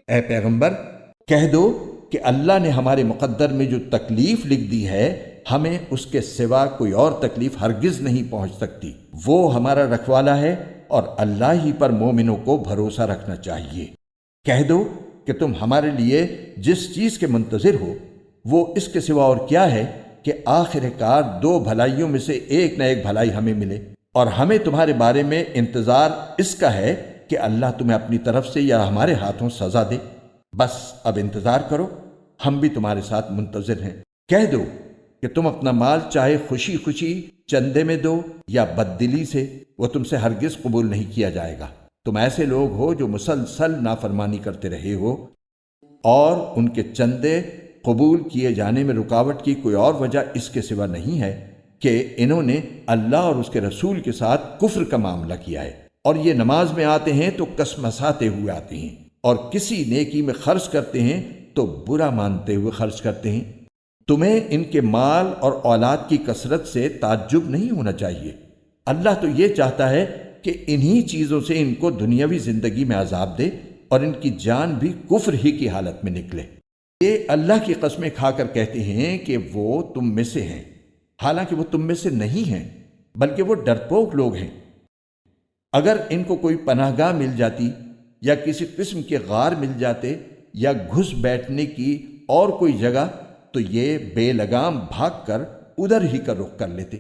اے پیغمبر کہہ دو کہ اللہ نے ہمارے مقدر میں جو تکلیف لکھ دی ہے ہمیں اس کے سوا کوئی اور تکلیف ہرگز نہیں پہنچ سکتی۔ وہ ہمارا رکھوالا ہے اور اللہ ہی پر مومنوں کو بھروسہ رکھنا چاہیے۔ کہہ دو کہ تم ہمارے لیے جس چیز کے منتظر ہو وہ اس کے سوا اور کیا ہے کہ آخر کار دو بھلائیوں میں سے ایک نہ ایک بھلائی ہمیں ملے، اور ہمیں تمہارے بارے میں انتظار اس کا ہے کہ اللہ تمہیں اپنی طرف سے یا ہمارے ہاتھوں سزا دے۔ بس اب انتظار کرو، ہم بھی تمہارے ساتھ منتظر ہیں۔ کہہ دو کہ تم اپنا مال چاہے خوشی خوشی چندے میں دو یا بددلی سے، وہ تم سے ہرگز قبول نہیں کیا جائے گا۔ تم ایسے لوگ ہو جو مسلسل نافرمانی کرتے رہے ہو، اور ان کے چندے قبول کیے جانے میں رکاوٹ کی کوئی اور وجہ اس کے سوا نہیں ہے کہ انہوں نے اللہ اور اس کے رسول کے ساتھ کفر کا معاملہ کیا ہے، اور یہ نماز میں آتے ہیں تو کسمساتے ہوئے آتے ہیں، اور کسی نیکی میں خرچ کرتے ہیں تو برا مانتے ہوئے خرچ کرتے ہیں۔ تمہیں ان کے مال اور اولاد کی کثرت سے تعجب نہیں ہونا چاہیے۔ اللہ تو یہ چاہتا ہے کہ انہی چیزوں سے ان کو دنیاوی زندگی میں عذاب دے اور ان کی جان بھی کفر ہی کی حالت میں نکلے۔ یہ اللہ کی قسمیں کھا کر کہتے ہیں کہ وہ تم میں سے ہیں، حالانکہ وہ تم میں سے نہیں ہیں، بلکہ وہ ڈرپوک لوگ ہیں۔ اگر ان کو کوئی پناہ گاہ مل جاتی یا کسی قسم کے غار مل جاتے یا گھس بیٹھنے کی اور کوئی جگہ، تو یہ بے لگام بھاگ کر ادھر ہی کا رخ کر لیتے۔